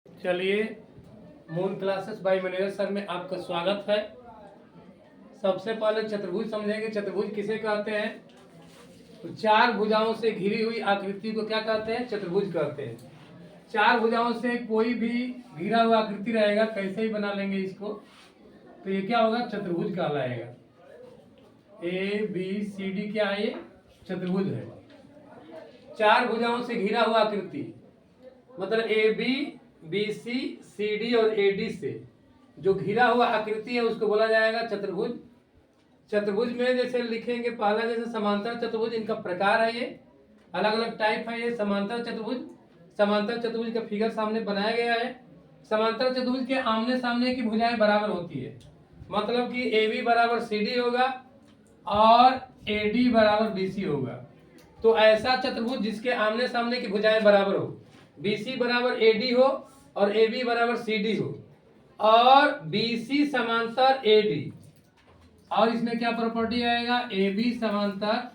चलिए, moon classes bye manager sir में आपका स्वागत है। सबसे पहले चतुर्भुज समझेंगे। चतुर्भुज किसे कहते हैं? तो चार भुजाओं से घिरी हुई आकृति को क्या कहते हैं? चतुर्भुज कहते हैं। चार भुजाओं से कोई भी घिरा हुआ आकृति रहेगा, कैसे ही बना लेंगे इसको, तो ये क्या होगा? चतुर्भुज कहलाएगा। ए बी सी डी क्या है? ये चतुर्भुज है। चार भुजाओं से घिरा हुआ आकृति मतलब ए बी सी सी डी और ए डी से जो घिरा हुआ आकृति है उसको बोला जाएगा चतुर्भुज। चतुर्भुज में जैसे लिखेंगे, पहला जैसे समांतर चतुर्भुज, इनका प्रकार है, ये अलग अलग टाइप है। ये समांतर चतुर्भुज, समांतर चतुर्भुज का फिगर सामने बनाया गया है। समांतर चतुर्भुज के आमने सामने की भुजाएं बराबर होती है, मतलब कि ए बी बराबर सी डी होगा और ए डी बराबर बी सी होगा। तो ऐसा चतुर्भुज जिसके आमने सामने की भुजाएं बराबर हो, बी सी बराबर ए डी हो और ए बी बराबर सी डी हो और बी सी समांतर ए डी, और इसमें क्या प्रॉपर्टी आएगा? ए बी समांतर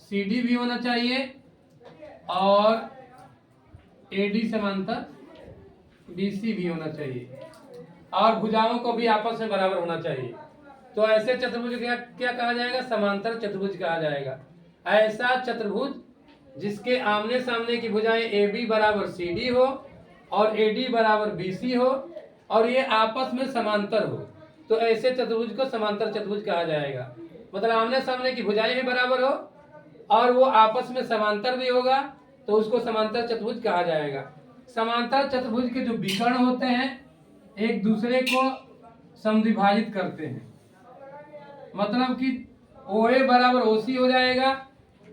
सी डी भी होना चाहिए और ए डी समांतर बी सी भी होना चाहिए और भुजाओं को भी आपस में बराबर होना चाहिए। तो ऐसे चतुर्भुज क्या कहा जाएगा? समांतर चतुर्भुज कहा जाएगा। ऐसा चतुर्भुज जिसके आमने सामने की भुजाएं ए बी बराबर सी डी हो और ए डी बराबर बी सी हो और ये आपस में समांतर हो, तो ऐसे चतुर्भुज को समांतर चतुर्भुज कहा जाएगा। मतलब आमने सामने की भुजाएं भी बराबर हो और वो आपस में समांतर भी होगा, तो उसको समांतर चतुर्भुज कहा जाएगा। समांतर चतुर्भुज के जो विकर्ण होते हैं एक दूसरे को समद्विभाजित करते हैं, मतलब कि ओ ए बराबर ओ सी हो जाएगा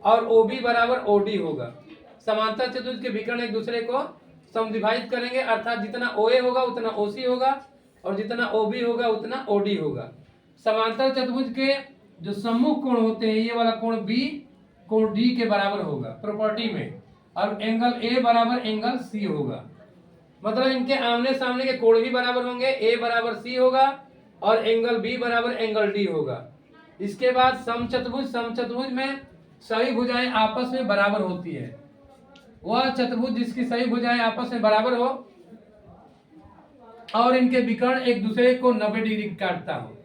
और ओ बी बराबर ओ डी होगा। समांतर चतुर्भुज के विकर्ण एक दूसरे को समद्विभाजित करेंगे, अर्थात जितना ओ ए होगा उतना ओ सी होगा और जितना ओ बी होगा उतना ओ डी होगा। समांतर चतुर्भुज के जो सम्मुख कोण होते हैं, ये वाला कोण बी कोण डी के बराबर होगा प्रॉपर्टी में, और एंगल ए बराबर एंगल सी होगा। मतलब इनके आमने सामने के कोण भी बराबर होंगे, ए बराबर सी होगा और एंगल बी बराबर एंगल डी होगा। इसके बाद समचतुर्भुज, समचतुर्भुज में सभी भुजाएं आपस में बराबर होती है। वह चतुर्भुज जिसकी सभी भुजाएं आपस में बराबर हो और इनके विकर्ण एक दूसरे को 90 डिग्री काटता हो,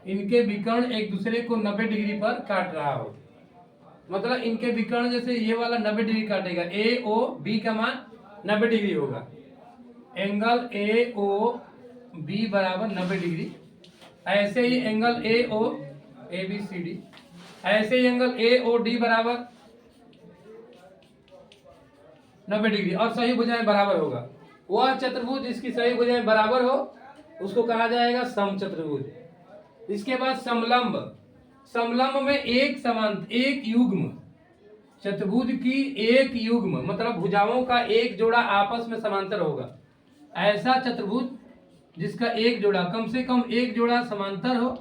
इनके विकर्ण एक दूसरे को 90 डिग्री पर काट रहा हो। मतलब इनके विकर्ण जैसे ये वाला 90 डिग्री काटेगा, ए ओ बी का मान 90 डिग्री होगा, एंगल ए ओ बी बराबर 90 डिग्री। ऐसे ही angle A O A B C D, ऐसे ही एंगल ए ओ डी बराबर 90 डिग्री और सही भुजाएं बराबर होगा। वह चतुर्भुज जिसकी सही भुजाएं बराबर हो उसको कहा जाएगा समचतुर्भुज। इसके बाद समलंब, समलंब में एक समान एक युग्म, चतुर्भुज की एक युग्म मतलब भुजाओं का एक जोड़ा आपस में समांतर होगा। ऐसा चतुर्भुज जिसका एक जोड़ा, कम से कम एक जोड़ा समांतर हो,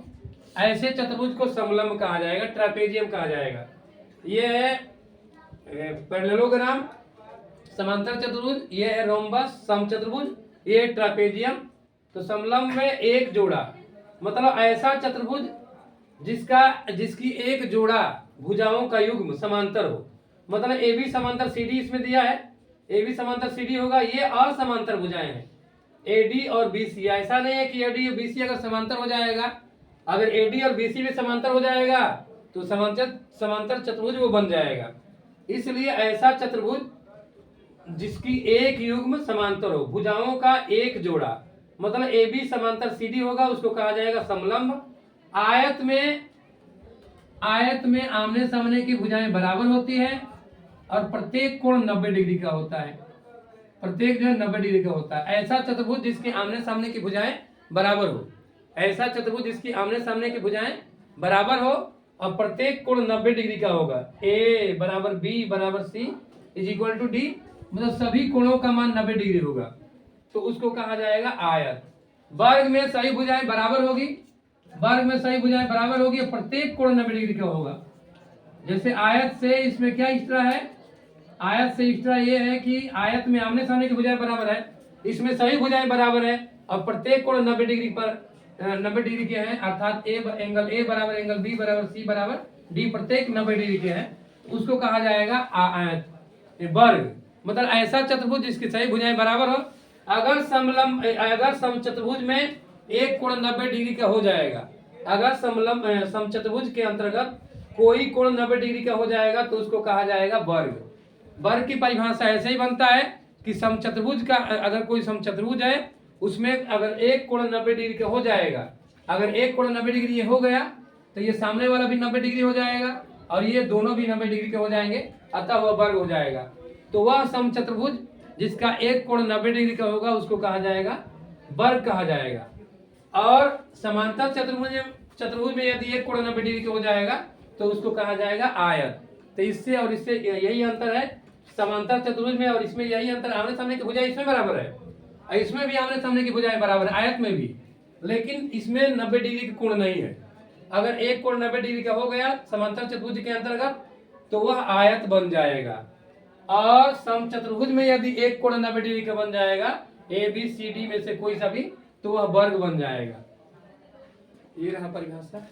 ऐसे चतुर्भुज को समलंब कहा जाएगा, ट्रापेजियम कहा जाएगा। ये है पैरेललोग्राम समांतर चतुर्भुज, ये है रोम्बस समचतुर्भुज, ये है ट्रापेजियम। तो समलंब में एक जोड़ा मतलब ऐसा चतुर्भुज जिसकी एक जोड़ा भुजाओं का युग्म समांतर हो। मतलब ए बी समांतर सी डी इसमें दिया है, ए बी समांतर सी डी होगा, ये असमांतर भुजाएं हैं ए डी और बी सी। ऐसा नहीं है कि ए डी और बी सी अगर समांतर हो जाएगा, अगर ए डी और बी सी भी समांतर हो जाएगा तो समांतर चतुर्भुज वो बन जाएगा। इसलिए ऐसा चतुर्भुज जिसकी एक युग्म समांतर हो, भुजाओं का एक जोड़ा मतलब ए बी समांतर सी डी होगा, उसको कहा जाएगा समलंब। आयत में आमने सामने की भुजाएं बराबर होती है और प्रत्येक कोण 90 डिग्री का होता है, प्रत्येक जो है 90 डिग्री का होता है। ऐसा चतुर्भुज जिसके आमने सामने की भुजाएं बराबर हो, ऐसा चतुर्भुज जिसकी आमने सामने की भुजाएं बराबर हो और प्रत्येक कोण 90 डिग्री का होगा। ए बराबर बी बराबर सी इज इक्वल टू डी, मतलब सभी कोणों का मान 90 डिग्री होगा, तो उसको कहा जाएगा आयत। वर्ग में सही भुजाएं बराबर होगी, वर्ग में सही भुजाएं बराबर होगी और प्रत्येक कोण 90 डिग्री का होगा। जैसे आयत से इसमें क्या एक्स्ट्रा है? आयत से एक्स्ट्रा ये है कि आयत में आमने सामने की भुजाएं बराबर है, इसमें सही भुजाएं बराबर है और प्रत्येक कोण 90 डिग्री पर 90 डिग्री के हैं, अर्थात एंगल ए बराबर एंगल बी बराबर सी बराबर डी प्रत्येक 90 डिग्री के हैं, उसको कहा जाएगा आयत। वर्ग मतलब ऐसा चतुर्भुज जिसकी सही भुजाएं बराबर हो। अगर समचतुर्भुज में एक कोण 90 डिग्री का हो जाएगा, अगर समचतुर्भुज के अंतर्गत कोई कोण 90 डिग्री का हो जाएगा तो उसको कहा जाएगा वर्ग। वर्ग की परिभाषा ऐसे ही बनता है कि समचतुर्भुज का, अगर कोई समचतुर्भुज है उसमें अगर एक कोण 90 डिग्री का हो जाएगा, अगर एक कोण 90 डिग्री ये हो गया तो ये सामने वाला भी 90 डिग्री हो जाएगा और ये दोनों भी 90 डिग्री के हो जाएंगे, अतः वह वर्ग हो जाएगा। तो वह समचतुर्भुज जिसका एक कोण 90 डिग्री का होगा उसको कहा जाएगा वर्ग कहा जाएगा। और समांतर चतुर्भुज में यदि एक कोण 90 डिग्री का हो जाएगा तो उसको कहा जाएगा आयत। तो इससे और इससे यही अंतर है, समांतर चतुर्भुज में और इसमें यही अंतर, आमने सामने की भुजाएं इसमें बराबर है, इसमें भी आमने सामने की भुजाएं बराबर है, आयत में भी, लेकिन इसमें 90 डिग्री का कोण नहीं है। अगर एक कोण 90 डिग्री का हो गया समांतर चतुर्भुज के अंतर्गत तो वह आयत बन जाएगा। और समचतुर्भुज में यदि एक कोण 90 डिग्री का बन जाएगा, ए बी सी डी में से कोई सा भी, तो वह वर्ग बन जाएगा। ये रहा परिभाषा।